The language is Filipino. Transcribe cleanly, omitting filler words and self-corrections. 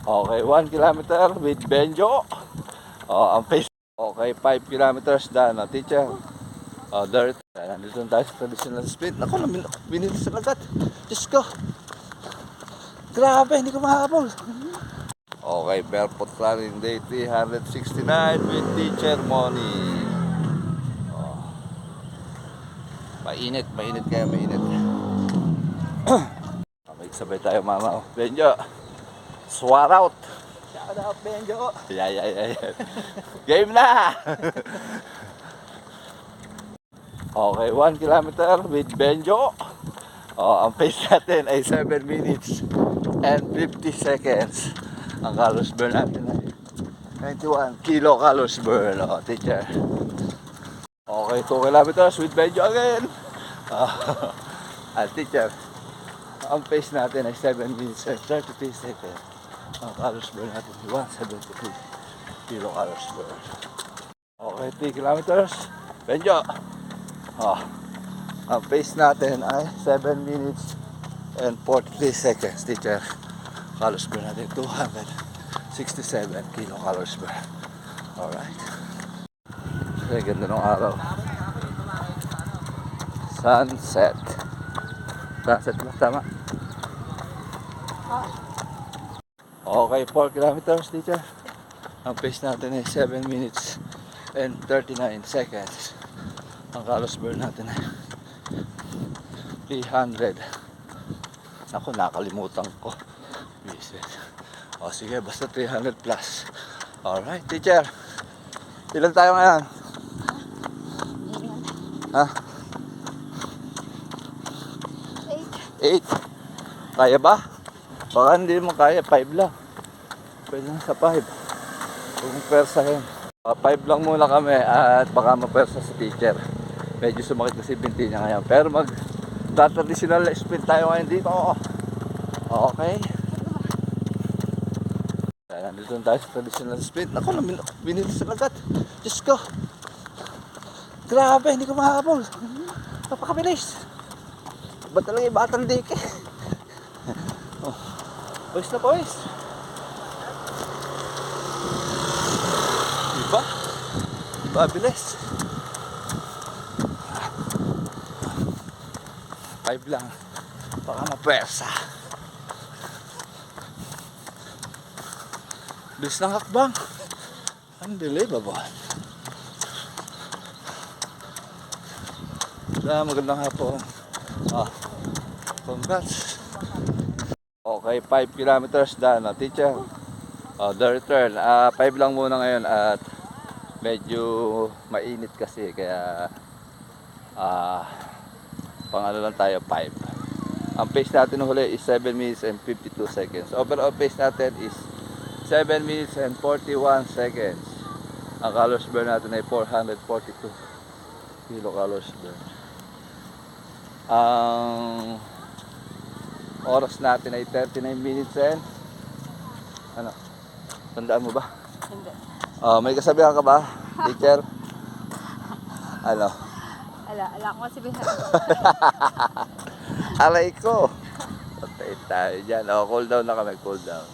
Okay, 1 kilometer with Benjo. Ang pace. Okay, 5 kilometers done. Teacher. Dirt. Nandito tayo sa traditional speed. Naku, binilis sa lagat. Diyos ko. Grabe, hindi ko mahabol. Okay, barefoot running day 369 with Teacher Moni. Mainit kaya mainit. Okay, sabay tayo mama. Benjo. Swat out. Shout out, Benjo. Yeah. Game na! Okay, 1 kilometer with Benjo. Ang pace natin ay 7 minutes and 50 seconds. Ang calories burn natin ay 91 kilocalories burn. Teacher. Okay, 2 kilometers with Benjo again. Teacher. Ang pace natin ay 7 minutes and 33 seconds. Ang calories burn natin ay 173 kilocalories burn. Okay, 3 kilometers. Benjo. Ang pace natin ay 7 minutes and 43 seconds. Teacher, calories burn natin 267 kilocalories burn. Alright. Okay, ganda ng araw. Sunset. Sunset ba? Tama? Okay, 4 kilometers, teacher. Ang pace natin ay 7 minutes and 39 seconds. Ang calories burn natin ay 300. Ako, nakalimutan ko. Sige, basta 300 plus. Alright, teacher. Ilan tayo ngayon? Ha? 8. Kaya ba? Baka hindi mo kaya, 5 lang. Pwede na sa 5. Huwag mong persahin. 5 lang muna kami at baka mapersa sa teacher. Medyo sumakit kasi binti niya ngayon. Pero traditional sprint tayo ngayon dito. Okay. Nandito tayo sa traditional sprint. Ako, binilis sa lagat. Diyos ko. Grabe, hindi ko mahabol. Napakabilis. Ba't talaga yung batang dike? Boys na boys. Diba? Diba, bilis. 5 lang. Baka mapersa. Bilis ng hakbang. Unbelievable. Magandang hapon. Congrats. Okay, 5 kilometers done. Teacher. The return. 5 lang muna ngayon at medyo mainit kasi kaya pang ano lang tayo, 5. Ang pace natin huli is 7 minutes and 52 seconds. Overall pace natin is 7 minutes and 41 seconds. Ang calories burn natin ay 442 kilocalories burn. Ang oras natin ay 39 minutes and ano? Tandaan mo ba? Hindi. May kasabihan ka ba, teacher? Ano? Ala ko kasi bihan. Alay ko. Patay tayo dyan. Cool down na kami, cool down.